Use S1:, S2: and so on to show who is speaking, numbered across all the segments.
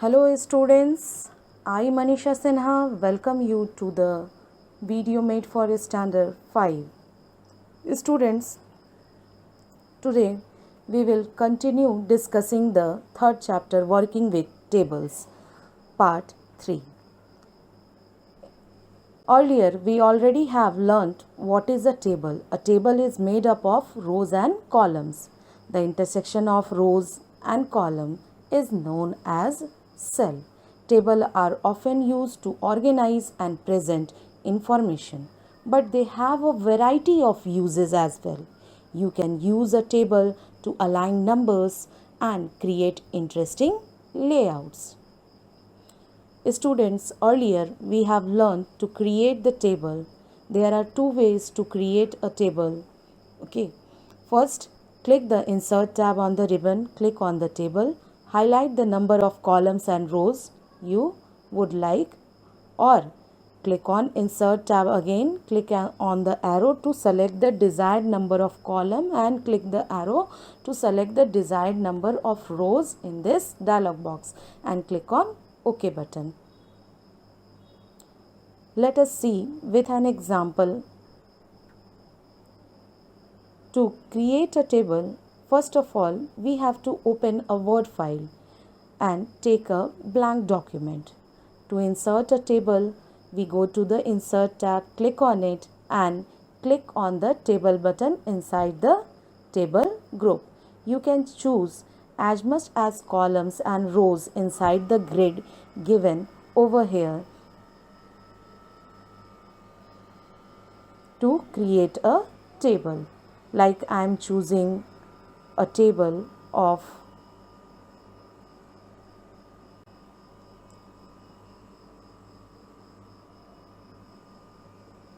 S1: Hello students, I Manisha Sinha welcome you to the video made for standard 5. Students, today we will continue discussing the third chapter working with tables, part 3. Earlier we already have learnt what is a table. A table is made up of rows and columns. The intersection of rows and column is known as cell. Tables are often used to organize and present information, but they have a variety of uses as well. You can use a table to align numbers and create interesting layouts. Students, earlier we have learned to create the table. There are two ways to create a table. Okay. First, click the Insert tab on the ribbon, click on the table, highlight the number of columns and rows you would like, or click on Insert tab again, click on the arrow to select the desired number of column and click the arrow to select the desired number of rows in this dialog box and click on OK button. Let us see with an example. To create a table, first of all, we have to open a Word file and take a blank document. To insert a table, we go to the Insert tab, click on it and click on the Table button inside the table group. You can choose as much as columns and rows inside the grid given over here to create a table. Like I am choosing a table of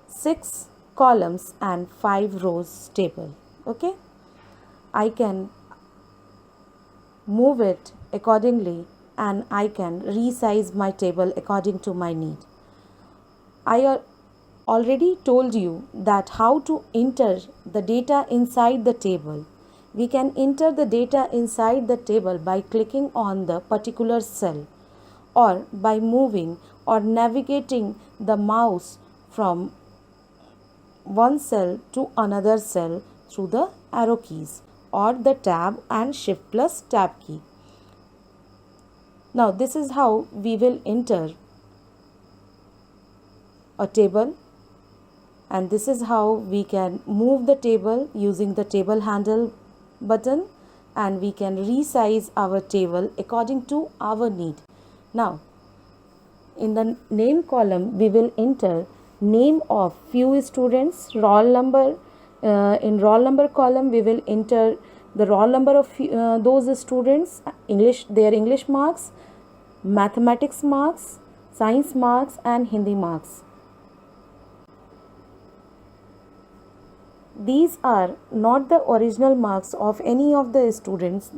S1: 6 columns and 5 rows table. Okay, I can move it accordingly and I can resize my table according to my need. I already told you that how to enter the data inside the table. We can enter the data inside the table by clicking on the particular cell or by moving or navigating the mouse from one cell to another cell through the arrow keys or the tab and shift plus tab key. Now this is how we will enter a table, and this is how we can move the table using the table handle button, and we can resize our table according to our need. Now in the name column we will enter name of few students, roll number. In roll number column we will enter the roll number of those students, their English marks, mathematics marks, science marks and Hindi marks. These are not the original marks of any of the students.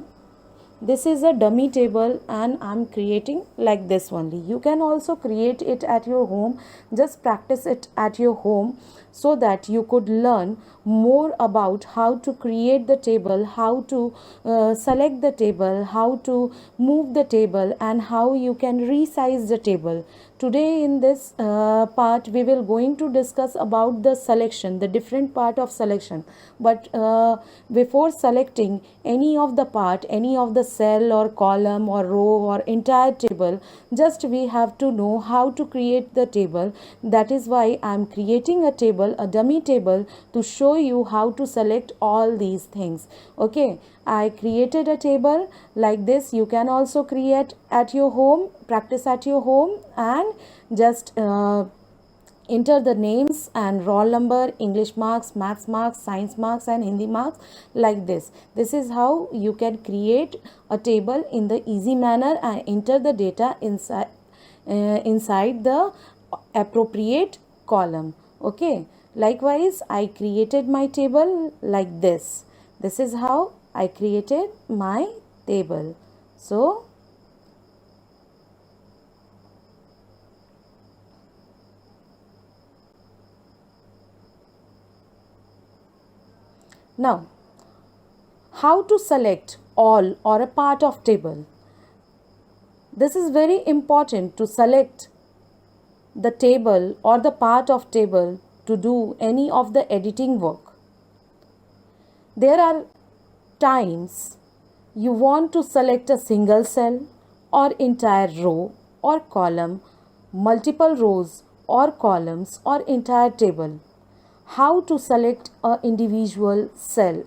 S1: This is a dummy table and I am creating like this only. You can also create it at your home. Just practice it at your home so that you could learn more about how to create the table, how to select the table, how to move the table and how you can resize the table. Today in this part we will going to discuss about the selection, the different part of selection. But before selecting any of the part, any of the cell or column or row or entire table, just we have to know how to create the table. That is why I am creating a table, a dummy table, to show you how to select all these things. Okay, I created a table like this. You can also create at your home, practice at your home, and just enter the names and roll number, English marks, maths marks, science marks and Hindi marks like this. This is how you can create a table in the easy manner and enter the data inside the appropriate column. Okay, likewise I created my table like this. This is how I created my table. So now, how to select all or a part of table? This is very important to select the table or the part of table to do any of the editing work. There are times you want to select a single cell or entire row or column, multiple rows or columns or entire table. How to select an individual cell?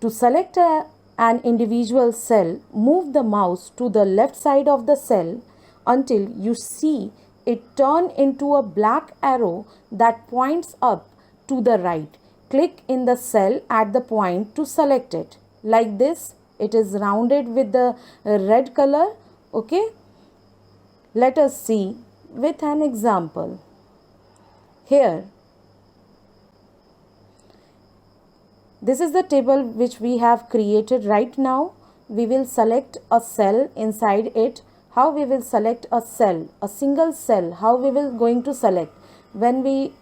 S1: To select an individual cell, move the mouse to the left side of the cell until you see it turn into a black arrow that points up to the right. Click in the cell at the point to select it. Like this, it is rounded with the red color. Okay. Let us see with an example. Here, this is the table which we have created right now. We will select a cell inside it. How we will select a cell, a single cell, how we will going to select? When we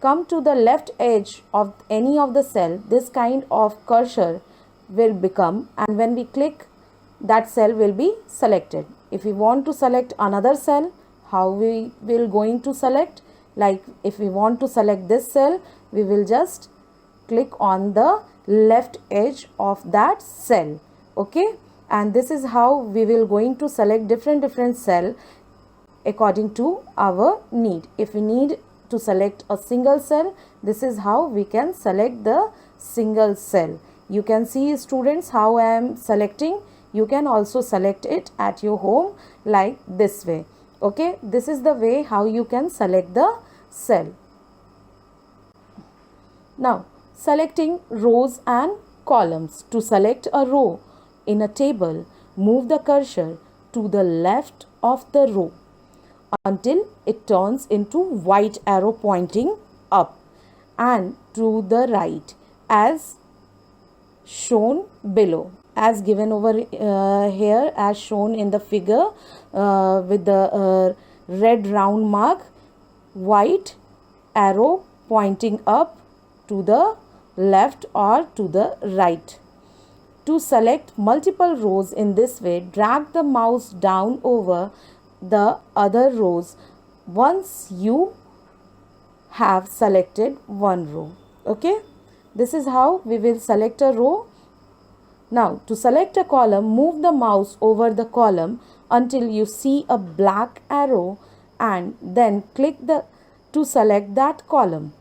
S1: come to the left edge of any of the cell, this kind of cursor will become, and when we click, that cell will be selected. If we want to select another cell, how we will going to select? Like if we want to select this cell, we will just click on the left edge of that cell. Okay, and this is how we will going to select different cell according to our need. If we need to select a single cell, this is how we can select the single cell. You can see, students, how I am selecting. You can also select it at your home like this way. Okay, this is the way how you can select the cell. Now, selecting rows and columns. To select a row in a table, move the cursor to the left of the row until it turns into white arrow pointing up, and to the right as shown below, as given over here, as shown in the figure with the red round mark, white arrow pointing up to the left or to the right. To select multiple rows in this way, drag the mouse down over the other rows once you have selected one row. Okay, this is how we will select a row. Now, to select a column, move the mouse over the column until you see a black arrow and then click to select that column.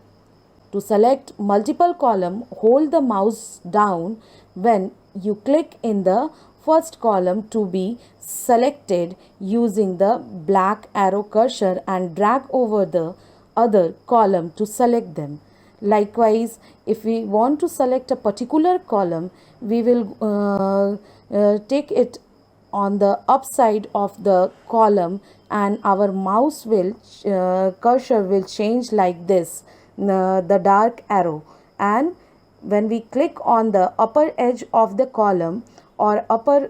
S1: To select multiple column, hold the mouse down when you click in the first column to be selected using the black arrow cursor and drag over the other column to select them. Likewise, if we want to select a particular column, we will take it on the upside of the column and our mouse will cursor will change like this, the dark arrow, and when we click on the upper edge of the column or upper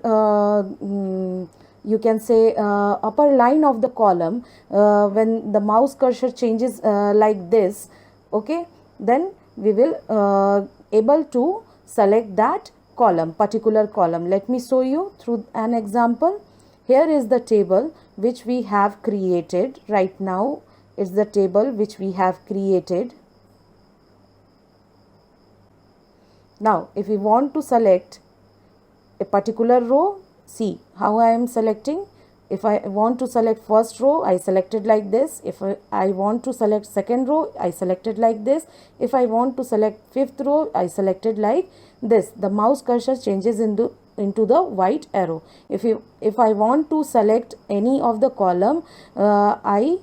S1: you can say upper line of the column, when the mouse cursor changes like this, okay, then we will able to select that column, particular column. Let me show you through an example. Here is the table which we have created right now. It's the table which we have created. Now, if we want to select a particular row, see how I am selecting. If I want to select first row, I selected like this. If I want to select second row, I selected like this. If I want to select fifth row, I selected like this. The mouse cursor changes into the white arrow. If I want to select any of the column, I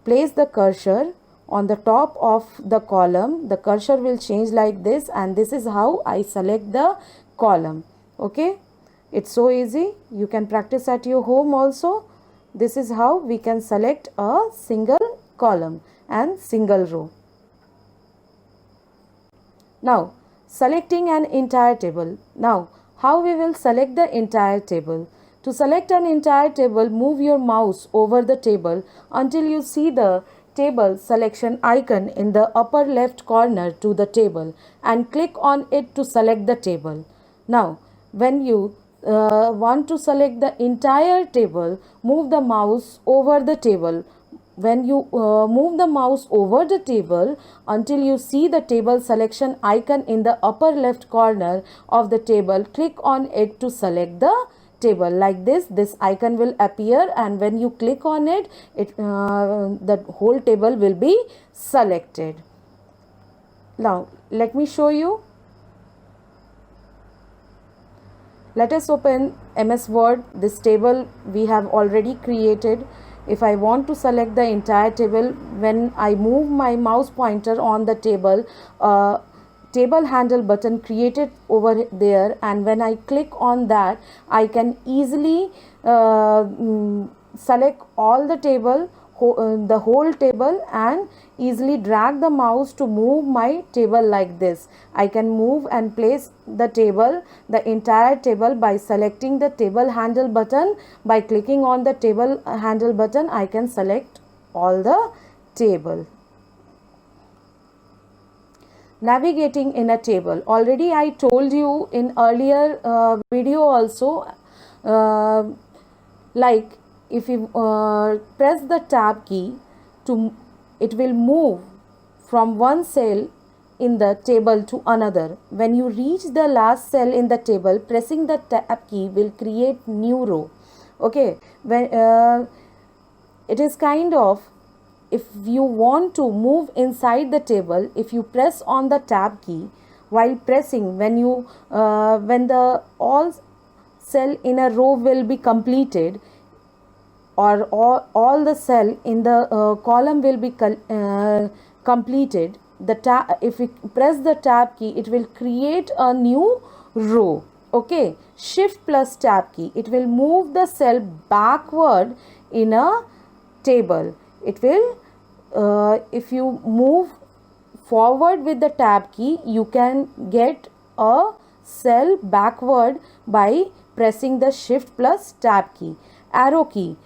S1: place the cursor on the top of the column. The cursor will change like this, and this is how I select the column. Okay, it's so easy. You can practice at your home also. This is how we can select a single column and single row. Now, selecting an entire table. Now, how we will select the entire table? To select an entire table, move your mouse over the table until you see the table selection icon in the upper left corner to the table and click on it to select the table. Now, when you want to select the entire table, move the mouse over the table. When you move the mouse over the table until you see the table selection icon in the upper left corner of the table, click on it to select the table. Like this icon will appear, and when you click on it, the whole table will be selected. Now let me show you. Let us open MS Word. This table we have already created. If I want to select the entire table, when I move my mouse pointer on the table, table handle button created over there, and when I click on that, I can easily select all the table, the whole table, and easily drag the mouse to move my table like this. I can move and place the table, the entire table, by selecting the table handle button. By clicking on the table handle button, I can select all the table. Navigating in a table. Already I told you in earlier video also, like if you press the tab key, it will move from one cell in the table to another. When you reach the last cell in the table, pressing the tab key will create new row. Okay, when it is kind of, if you want to move inside the table, if you press on the tab key, while pressing, when the all cell in a row will be completed, or all the cell in the column will be completed, if you press the tab key, it will create a new row. Okay, shift plus tab key, it will move the cell backward in a table. It will if you move forward with the tab key, you can get a cell backward by pressing the shift plus tab key. Arrow key,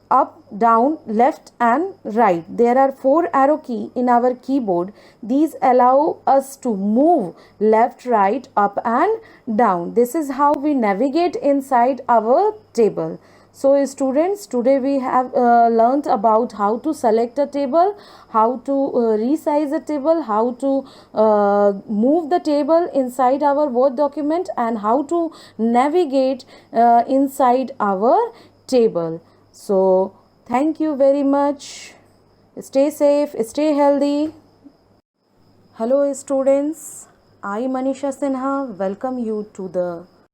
S1: up, down, left and right. There are 4 arrow key in our keyboard. These allow us to move left, right, up and down. This is how we navigate inside our table. So students, today we have learnt about how to select a table, how to resize a table, how to move the table inside our Word document, and how to navigate inside our table. So thank you very much. Stay safe, stay healthy. Hello students, I Manisha Sinha welcome you to the